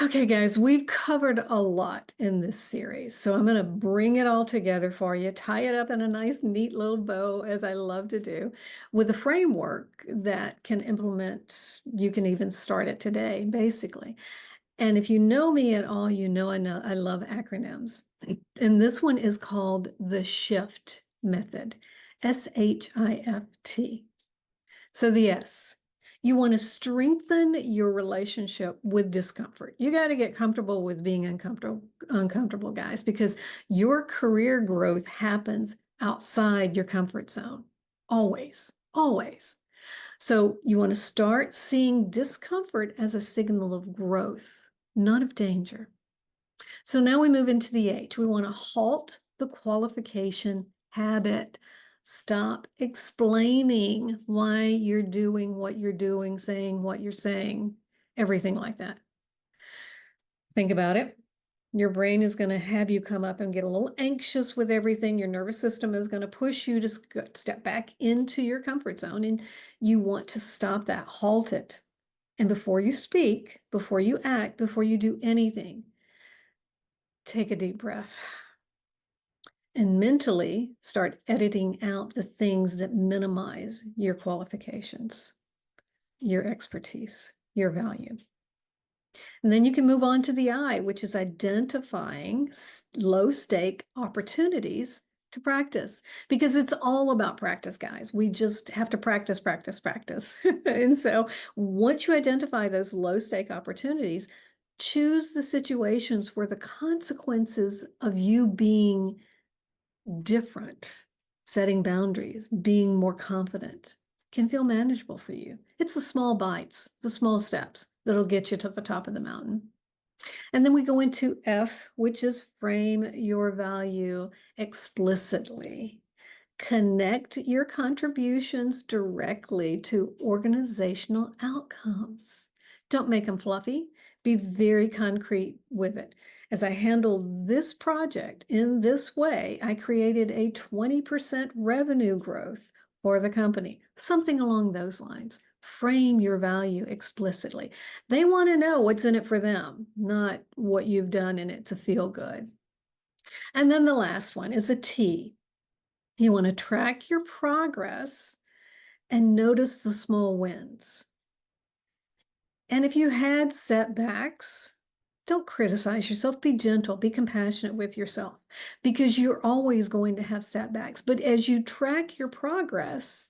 Okay, guys, we've covered a lot in this series, so I'm going to bring it all together for you, tie it up in a nice, neat little bow, as I love to do, with a framework that can implement. You can even start it today, basically. And if you know me at all, you know I love acronyms. And this one is called the SHIFT method, SHIFT. So the S, you want to strengthen your relationship with discomfort. You got to get comfortable with being uncomfortable, guys, because your career growth happens outside your comfort zone. Always, always. So you want to start seeing discomfort as a signal of growth, not of danger. So now we move into the H. We want to halt the qualification habit. Stop explaining why you're doing what you're doing, saying what you're saying, everything like that. Think about it. Your brain is going to have you come up and get a little anxious with everything. Your nervous system is going to push you to step back into your comfort zone, and you want to stop that, halt it. And before you speak, before you act, before you do anything, take a deep breath and mentally start editing out the things that minimize your qualifications, your expertise, your value. And then you can move on to the I, which is identifying low stake opportunities to practice, because it's all about practice, guys. We just have to practice, practice, practice. And so once you identify those low stake opportunities, choose the situations where the consequences of you being different, setting boundaries, being more confident can feel manageable for you. It's the small bites, the small steps that'll get you to the top of the mountain. And then we go into F, which is frame your value explicitly. Connect your contributions directly to organizational outcomes. Don't make them fluffy. Be very concrete with it. As I handle this project in this way, I created a 20% revenue growth for the company, something along those lines. Frame your value explicitly. They want to know what's in it for them, not what you've done in it to feel good. And then the last one is a T. You want to track your progress and notice the small wins. And if you had setbacks, don't criticize yourself. Be gentle, be compassionate with yourself, because you're always going to have setbacks. But as you track your progress,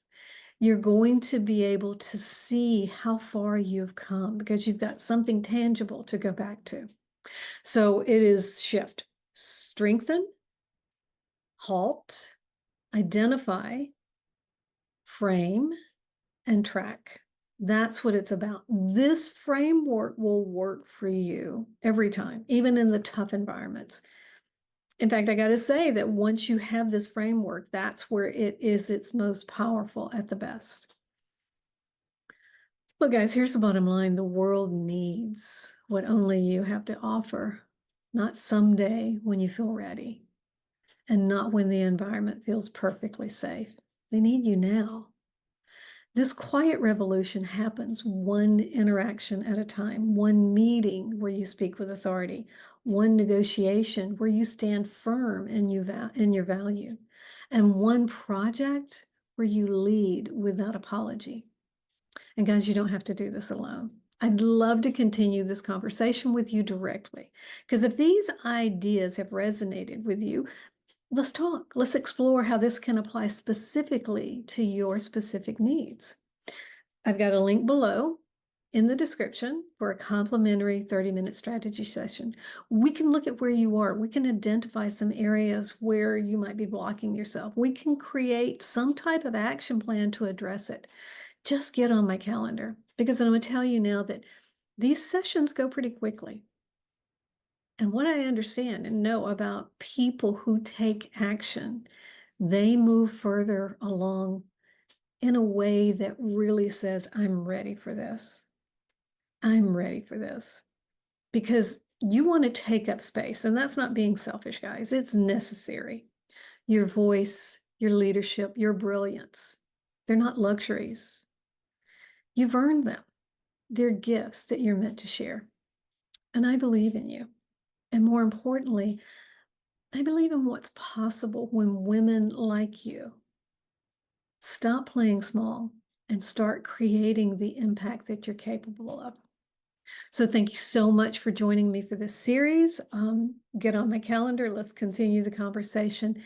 you're going to be able to see how far you've come, because you've got something tangible to go back to. So it is shift, strengthen, halt, identify, frame, and track. That's what it's about. This framework will work for you every time, even in the tough environments. In fact, I got to say that once you have this framework, that's where it is its most powerful at the best. Look, guys, here's the bottom line. The world needs what only you have to offer, not someday when you feel ready, and not when the environment feels perfectly safe. They need you now. This quiet revolution happens one interaction at a time, one meeting where you speak with authority, one negotiation where you stand firm in your value, and one project where you lead without apology. And guys, you don't have to do this alone. I'd love to continue this conversation with you directly, because if these ideas have resonated with you, let's talk. Let's explore how this can apply specifically to your specific needs. I've got a link below in the description for a complimentary 30-minute strategy session. We can look at where you are. We can identify some areas where you might be blocking yourself. We can create some type of action plan to address it. Just get on my calendar, because I'm going to tell you now that these sessions go pretty quickly. And what I understand and know about people who take action, they move further along in a way that really says, I'm ready for this. I'm ready for this. Because you want to take up space, and that's not being selfish, guys. It's necessary. Your voice, your leadership, your brilliance, they're not luxuries. You've earned them. They're gifts that you're meant to share. And I believe in you. And more importantly, I believe in what's possible when women like you stop playing small and start creating the impact that you're capable of. So thank you so much for joining me for this series. Get on my calendar. Let's continue the conversation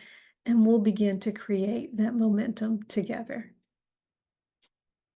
and we'll begin to create that momentum together.